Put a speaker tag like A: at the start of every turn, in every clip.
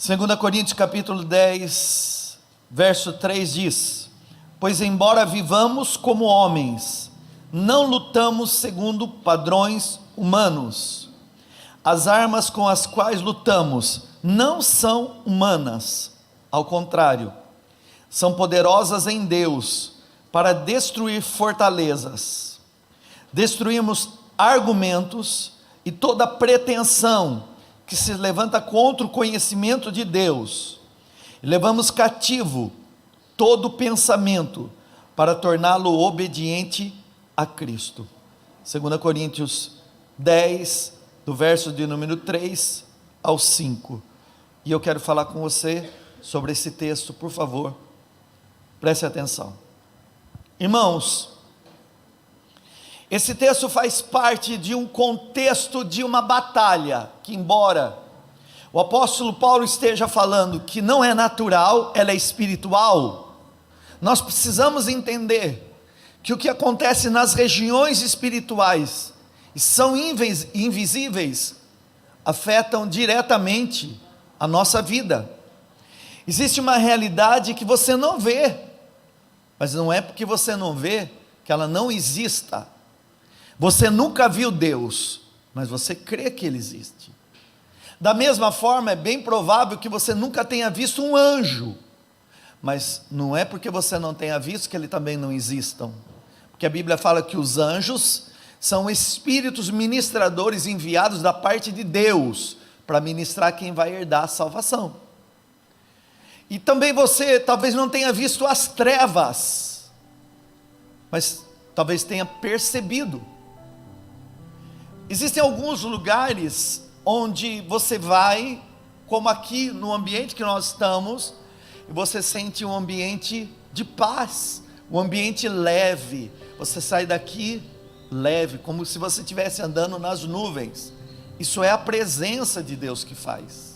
A: 2 Coríntios capítulo 10, verso 3 diz: pois embora vivamos como homens, não lutamos segundo padrões humanos. As armas com as quais lutamos não são humanas, ao contrário, são poderosas em Deus para destruir fortalezas. Destruímos argumentos e toda pretensão que se levanta contra o conhecimento de Deus, e levamos cativo todo pensamento para torná-lo obediente a Cristo. 2 Coríntios 10, do verso de número 3 ao 5, e eu quero falar com você sobre esse texto. Por favor, preste atenção. Irmãos, esse texto faz parte de um contexto de uma batalha, que embora o apóstolo Paulo esteja falando que não é natural, ela é espiritual, nós precisamos entender que o que acontece nas regiões espirituais e são invisíveis, afetam diretamente a nossa vida. Existe uma realidade que você não vê, mas não é porque você não vê que ela não exista. Você nunca viu Deus, mas você crê que Ele existe. Da mesma forma, é bem provável que você nunca tenha visto um anjo, mas não é porque você não tenha visto que ele também não existam, porque a Bíblia fala que os anjos são espíritos ministradores enviados da parte de Deus, para ministrar quem vai herdar a salvação. E também você talvez não tenha visto as trevas, mas talvez tenha percebido. Existem alguns lugares onde você vai, como aqui no ambiente que nós estamos, e você sente um ambiente de paz, um ambiente leve. Você sai daqui leve, como se você estivesse andando nas nuvens. Isso é a presença de Deus que faz.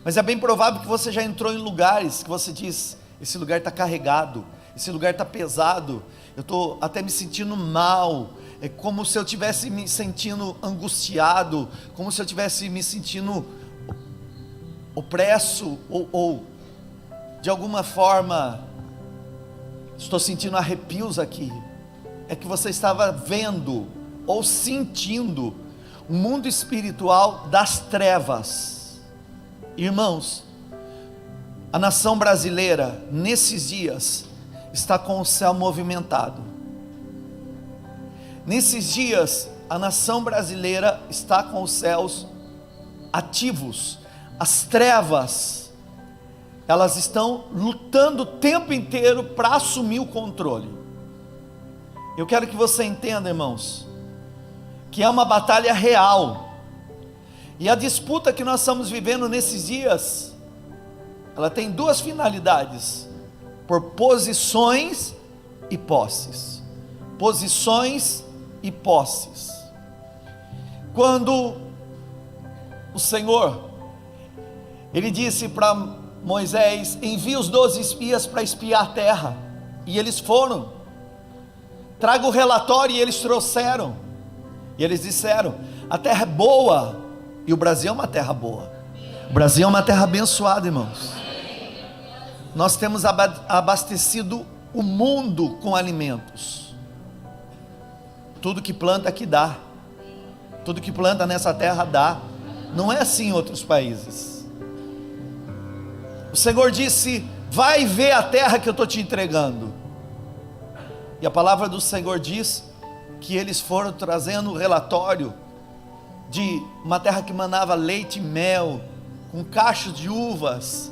A: Mas é bem provável que você já entrou em lugares que você diz: esse lugar está carregado, esse lugar está pesado, eu estou até me sentindo mal, é como se eu estivesse me sentindo angustiado, como se eu estivesse me sentindo opresso, ou de alguma forma, estou sentindo arrepios aqui. É que você estava vendo, ou sentindo, o mundo espiritual das trevas. Irmãos, a nação brasileira, nesses dias, está com o céu movimentado. Nesses dias, a nação brasileira está com os céus ativos. As trevas, elas estão lutando o tempo inteiro para assumir o controle. Eu quero que você entenda, irmãos, que é uma batalha real. E a disputa que nós estamos vivendo nesses dias, ela tem duas finalidades: por posições e posses. Posições e posses. Quando o Senhor, Ele disse para Moisés: envia os 12 espias para espiar a terra, e eles foram. Traga o relatório, e eles trouxeram, e eles disseram: a terra é boa, e o Brasil é uma terra boa, o Brasil é uma terra abençoada, irmãos. Nós temos abastecido o mundo com alimentos. Tudo que planta aqui dá, tudo que planta nessa terra dá. Não é assim em outros países. O Senhor disse: vai ver a terra que eu estou te entregando. E a palavra do Senhor diz que eles foram trazendo o relatório de uma terra que manava leite e mel, com cachos de uvas,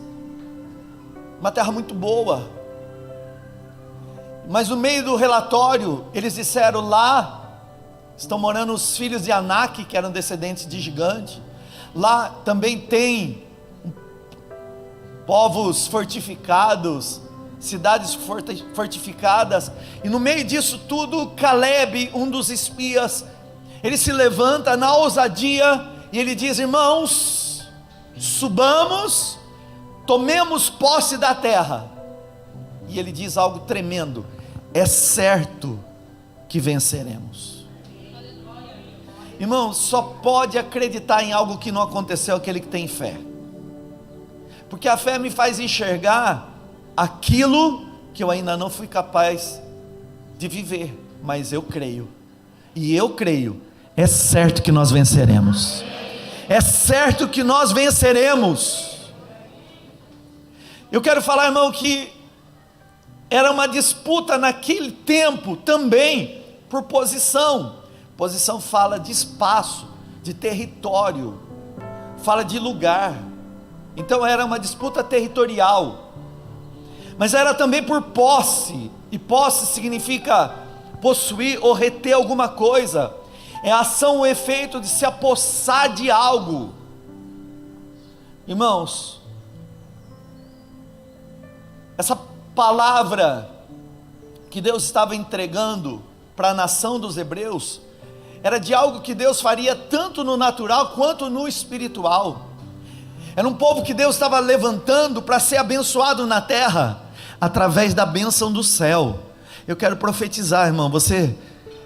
A: uma terra muito boa. Mas no meio do relatório, eles disseram: lá estão morando os filhos de Anak, que eram descendentes de gigante. Lá também tem povos fortificados, cidades fortificadas. E no meio disso tudo, Caleb, um dos espias, ele se levanta na ousadia e ele diz: irmãos, subamos, tomemos posse da terra. E ele diz algo tremendo: é certo que venceremos. Irmão, só pode acreditar em algo que não aconteceu aquele que tem fé. Porque a fé me faz enxergar aquilo que eu ainda não fui capaz de viver, mas eu creio, e eu creio, é certo que nós venceremos, é certo que nós venceremos. Eu quero falar, irmão, que era uma disputa naquele tempo também por posição. Posição fala de espaço, de território, fala de lugar. Então era uma disputa territorial, mas era também por posse, e posse significa possuir ou reter alguma coisa, é a ação ou efeito de se apossar de algo. Irmãos, essa palavra que Deus estava entregando para a nação dos hebreus, era de algo que Deus faria tanto no natural quanto no espiritual. Era um povo que Deus estava levantando para ser abençoado na terra, através da bênção do céu. Eu quero profetizar, irmão, você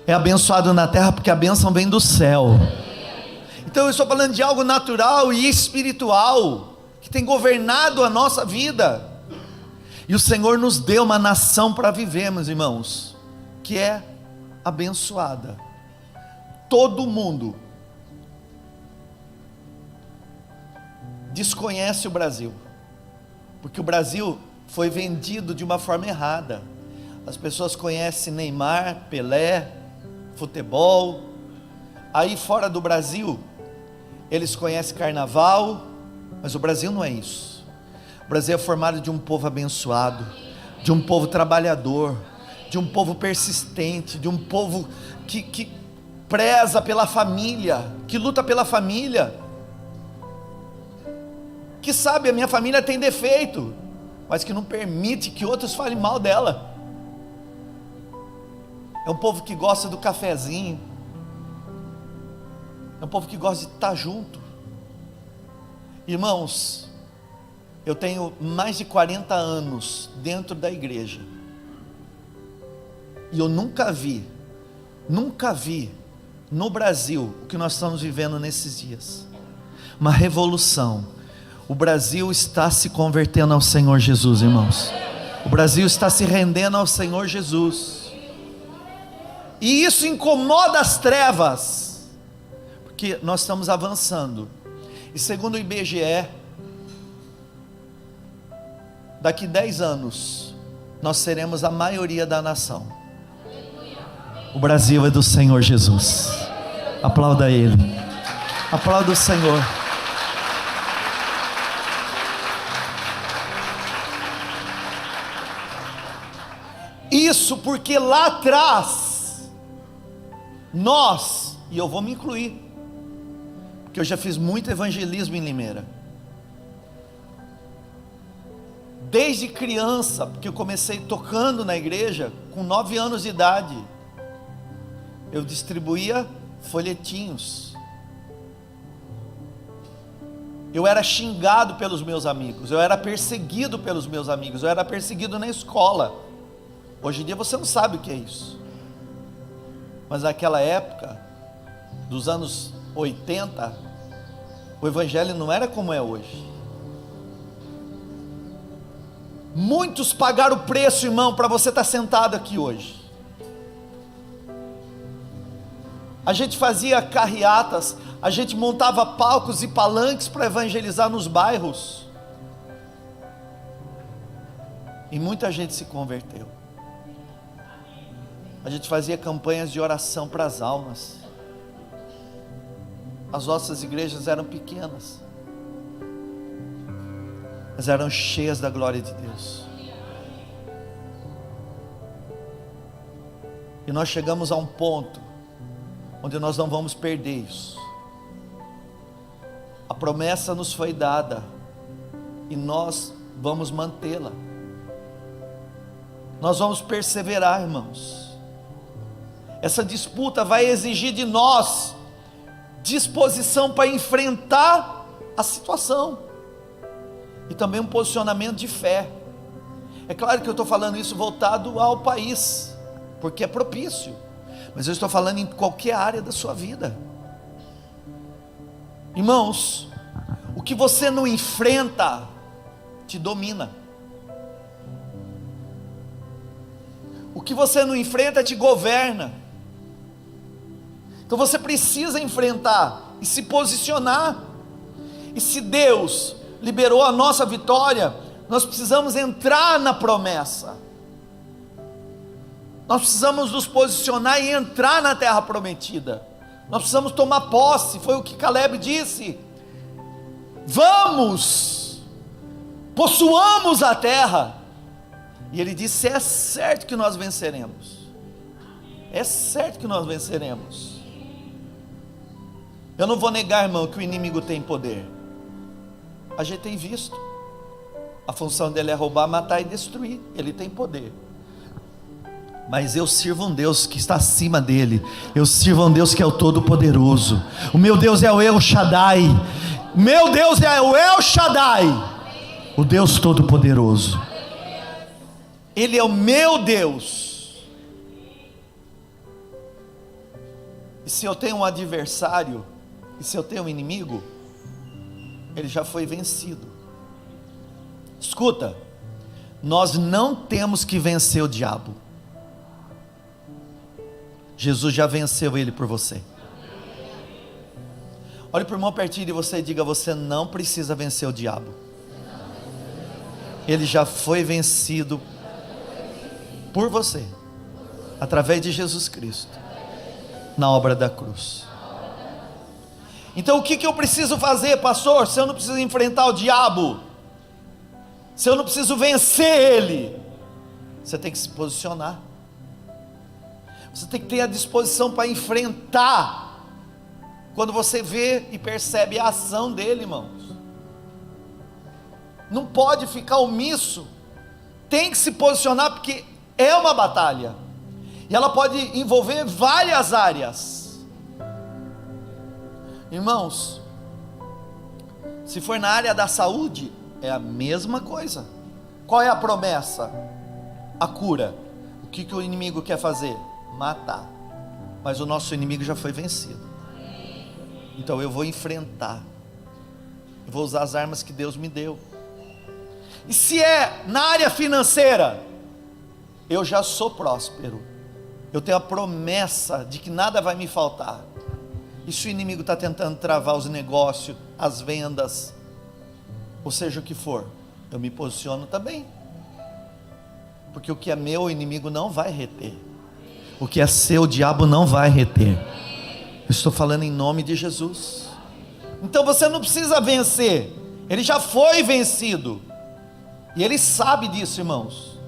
A: é abençoado na terra porque a bênção vem do céu. Então eu estou falando de algo natural e espiritual, que tem governado a nossa vida. E o Senhor nos deu uma nação para vivermos, irmãos, que é abençoada. Todo mundo desconhece o Brasil, porque o Brasil foi vendido de uma forma errada. As pessoas conhecem Neymar, Pelé, futebol. Aí fora do Brasil, eles conhecem carnaval, mas o Brasil não é isso. O Brasil é formado de um povo abençoado, de um povo trabalhador, de um povo persistente, de um povo que preza pela família, que luta pela família, que sabe, a minha família tem defeito, mas que não permite que outros falem mal dela. É um povo que gosta do cafezinho, é um povo que gosta de estar junto. Irmãos, eu tenho mais de 40 anos dentro da igreja, e eu nunca vi no Brasil o que nós estamos vivendo nesses dias, uma revolução. O Brasil está se convertendo ao Senhor Jesus, irmãos. O Brasil está se rendendo ao Senhor Jesus, e isso incomoda as trevas, porque nós estamos avançando. E segundo o IBGE, daqui 10 anos nós seremos a maioria da nação. O Brasil é do Senhor Jesus. Aplauda Ele, aplauda o Senhor. Isso porque lá atrás, nós, e eu vou me incluir, porque eu já fiz muito evangelismo em Limeira, desde criança, porque eu comecei tocando na igreja, com 9 anos de idade, eu distribuía folhetinhos, eu era xingado pelos meus amigos, eu era perseguido pelos meus amigos, eu era perseguido na escola. Hoje em dia você não sabe o que é isso, mas naquela época, dos anos 80, o evangelho não era como é hoje. Muitos pagaram o preço, irmão, para você estar sentado aqui hoje. A gente fazia carreatas, a gente montava palcos e palanques para evangelizar nos bairros, e muita gente se converteu. A gente fazia campanhas de oração para as almas. As nossas igrejas eram pequenas, mas eram cheias da glória de Deus. E nós chegamos a um ponto onde nós não vamos perder isso. A promessa nos foi dada e nós vamos mantê-la. Nós vamos perseverar, irmãos. Essa disputa vai exigir de nós disposição para enfrentar a situação, e também um posicionamento de fé. É claro que eu estou falando isso voltado ao país, porque é propício, mas eu estou falando em qualquer área da sua vida. Irmãos, o que você não enfrenta, te domina. O que você não enfrenta te governa. Então você precisa enfrentar e se posicionar. E se Deus liberou a nossa vitória, nós precisamos entrar na promessa. Nós precisamos nos posicionar e entrar na terra prometida. Nós precisamos tomar posse. Foi o que Caleb disse: vamos, possuamos a terra. E ele disse: é certo que nós venceremos. É certo que nós venceremos. Eu não vou negar, irmão, que o inimigo tem poder. A gente tem visto. A função dele é roubar, matar e destruir. Ele tem poder. Mas eu sirvo um Deus que está acima dele. Eu sirvo um Deus que é o Todo-Poderoso. O meu Deus é o El Shaddai. Meu Deus é o El Shaddai, o Deus Todo-Poderoso. Ele é o meu Deus. E se eu tenho um adversário, e se eu tenho um inimigo, ele já foi vencido. Escuta, nós não temos que vencer o diabo. Jesus já venceu ele por você. Olhe para o irmão pertinho de você e diga: você não precisa vencer o diabo. Ele já foi vencido por você, através de Jesus Cristo, na obra da cruz. Então o que eu preciso fazer, pastor? Se eu não preciso enfrentar o diabo, se eu não preciso vencer ele, você tem que se posicionar. Você tem que ter a disposição para enfrentar, quando você vê e percebe a ação dele, irmãos. Não pode ficar omisso, tem que se posicionar, porque é uma batalha, e ela pode envolver várias áreas. Irmãos, se for na área da saúde, é a mesma coisa. Qual é a promessa? A cura. O que o inimigo quer fazer? Matar. Mas o nosso inimigo já foi vencido. Então eu vou enfrentar, eu vou usar as armas que Deus me deu. E se é na área financeira, eu já sou próspero, eu tenho a promessa de que nada vai me faltar. E se o inimigo está tentando travar os negócios, as vendas, ou seja o que for, eu me posiciono também, porque o que é meu, o inimigo não vai reter. O que é seu, o diabo não vai reter. Eu estou falando em nome de Jesus. Então você não precisa vencer, ele já foi vencido, e ele sabe disso, irmãos.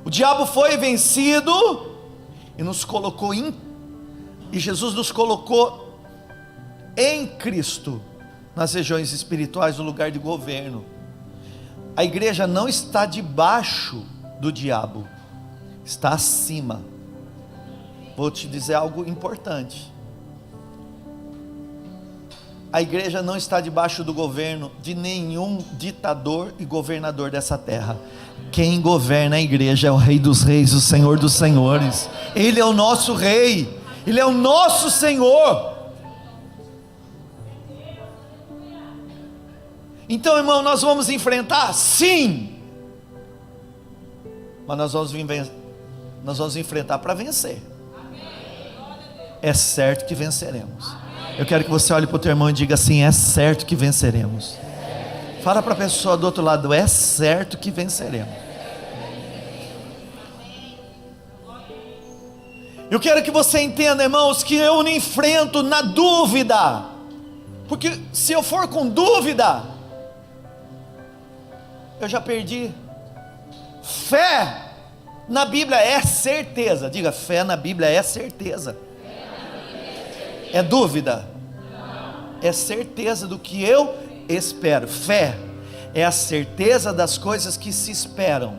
A: O diabo foi vencido e nos colocou e Jesus nos colocou em Cristo, nas regiões espirituais, no lugar de governo. A igreja não está debaixo do diabo, está acima. Vou te dizer algo importante: a igreja não está debaixo do governo de nenhum ditador e governador dessa terra. Quem governa a igreja é o Rei dos Reis, o Senhor dos Senhores. Ele é o nosso Rei, Ele é o nosso Senhor. Então, irmão, nós vamos enfrentar? Sim, mas nós vamos enfrentar para vencer. É certo que venceremos. Eu quero que você olhe para o teu irmão e diga assim: é certo que venceremos. Fala para a pessoa do outro lado: é certo que venceremos. Eu quero que você entenda, irmãos, que eu não enfrento na dúvida, porque se eu for com dúvida, eu já perdi. Fé na Bíblia é certeza. Diga: fé na Bíblia é certeza. É dúvida? É certeza do que eu espero. Fé é a certeza das coisas que se esperam,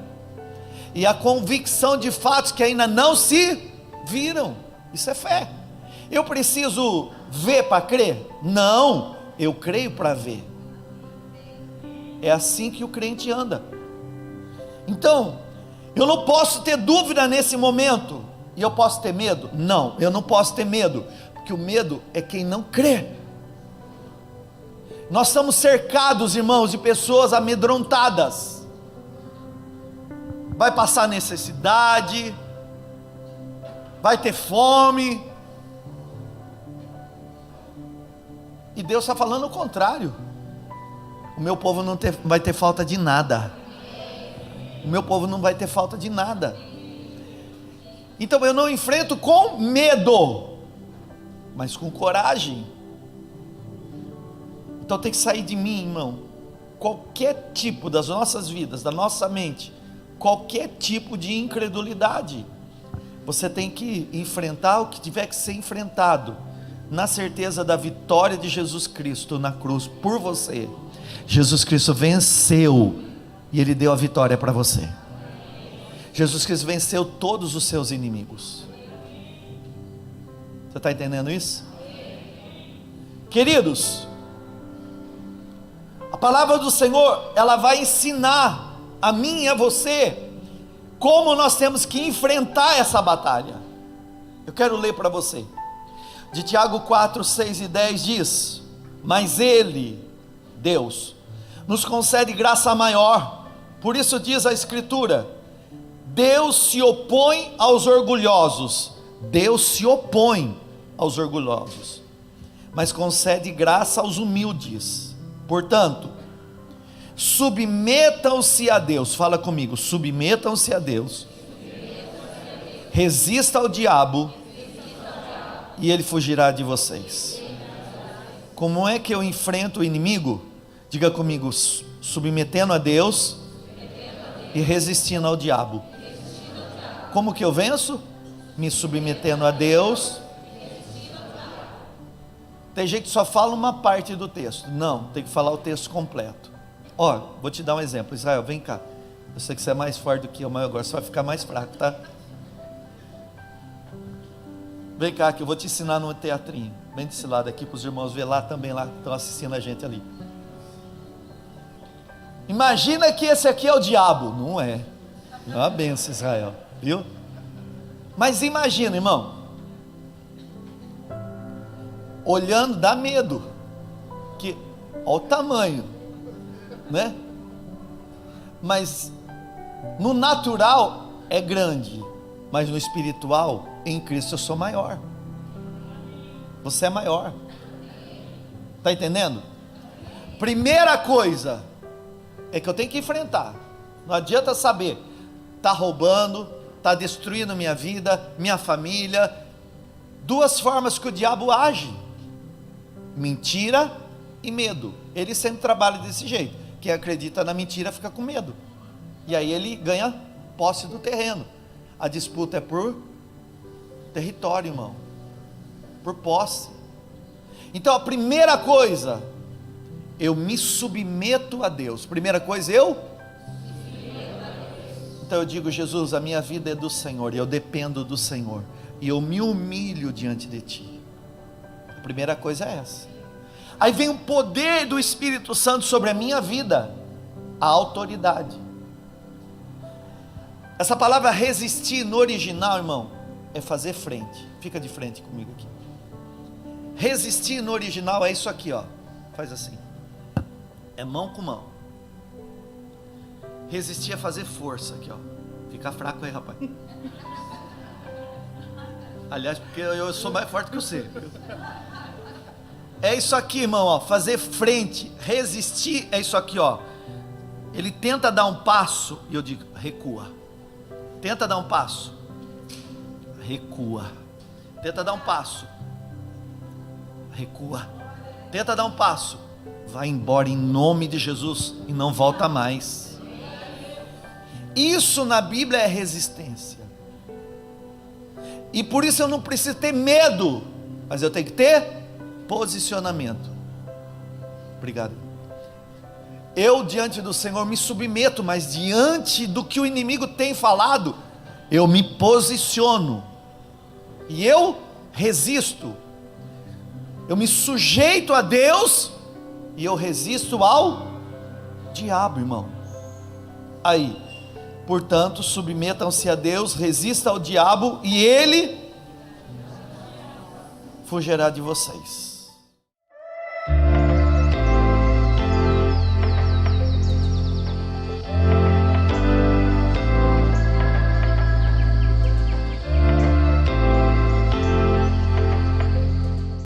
A: e a convicção de fatos que ainda não se viram. Isso é fé. Eu preciso ver para crer? Não, eu creio para ver. É assim que o crente anda. Então, eu não posso ter dúvida nesse momento. E eu posso ter medo? Não, eu não posso ter medo, porque o medo é quem não crê. Nós estamos cercados, irmãos, de pessoas amedrontadas. Vai passar necessidade, vai ter fome, e Deus está falando o contrário. O meu povo não vai ter falta de nada. O meu povo não vai ter falta de nada. Então eu não enfrento com medo, mas com coragem. Então tem que sair de mim, irmão, qualquer tipo das nossas vidas, da nossa mente, qualquer tipo de incredulidade. Você tem que enfrentar o que tiver que ser enfrentado, na certeza da vitória de Jesus Cristo na cruz por você. Jesus Cristo venceu e Ele deu a vitória para você. Jesus Cristo venceu todos os seus inimigos. Você está entendendo isso? Queridos, a palavra do Senhor, ela vai ensinar a mim e a você como nós temos que enfrentar essa batalha. Eu quero ler para você, de Tiago 4, 6 e 10 diz: mas Ele, Deus, nos concede graça maior. Por isso diz a Escritura: Deus se opõe aos orgulhosos. Deus se opõe aos orgulhosos, mas concede graça aos humildes. Portanto, submetam-se a Deus. Fala comigo, submetam-se a Deus. Resista ao diabo e ele fugirá de vocês. Como é que eu enfrento o inimigo? Diga comigo, submetendo a Deus e resistindo ao diabo. Como que eu venço? Me submetendo a Deus. Tem gente que só fala uma parte do texto. Não, tem que falar o texto completo. Ó, vou te dar um exemplo. Israel, vem cá. Eu sei que você é mais forte do que eu, mas agora você vai ficar mais fraco, tá? Vem cá, que eu vou te ensinar no teatrinho. Vem desse lado aqui para os irmãos ver lá também, lá que estão assistindo a gente ali. Imagina que esse aqui é o diabo. Não é. É uma benção, Israel. Viu? Mas imagina, irmão, olhando dá medo, que olha o tamanho, né? Mas no natural é grande, mas no espiritual, em Cristo eu sou maior. Você é maior. Está entendendo? Primeira coisa é que eu tenho que enfrentar. Não adianta saber, está roubando, está destruindo minha vida, minha família. Duas formas que o diabo age: mentira e medo. Ele sempre trabalha desse jeito. Quem acredita na mentira fica com medo, e aí ele ganha posse do terreno. A disputa é por território, irmão, por posse. Então a primeira coisa, eu me submeto a Deus. Primeira coisa, então eu digo: Jesus, a minha vida é do Senhor, e eu dependo do Senhor, e eu me humilho diante de Ti. A primeira coisa é essa. Aí vem o poder do Espírito Santo sobre a minha vida, a autoridade. Essa palavra resistir no original, irmão, é fazer frente. Fica de frente comigo aqui. Resistir no original é isso aqui, ó. Faz assim. É mão com mão. Resistir é fazer força aqui, ó. Fica fraco aí, rapaz. Aliás, porque eu sou mais forte que você. É isso aqui, irmão, ó. Fazer frente. Resistir é isso aqui, ó. Ele tenta dar um passo e eu digo: recua. Tenta dar um passo, recua. Tenta dar um passo, recua. Tenta dar um passo, vai embora em nome de Jesus e não volta mais. Isso na Bíblia é resistência. E por isso eu não preciso ter medo, mas eu tenho que ter posicionamento. Obrigado. Eu diante do Senhor me submeto, mas diante do que o inimigo tem falado, eu me posiciono, e eu resisto. Eu me sujeito a Deus, e eu resisto ao diabo, irmão. Aí, portanto, submetam-se a Deus, resista ao diabo, e ele fugirá de vocês.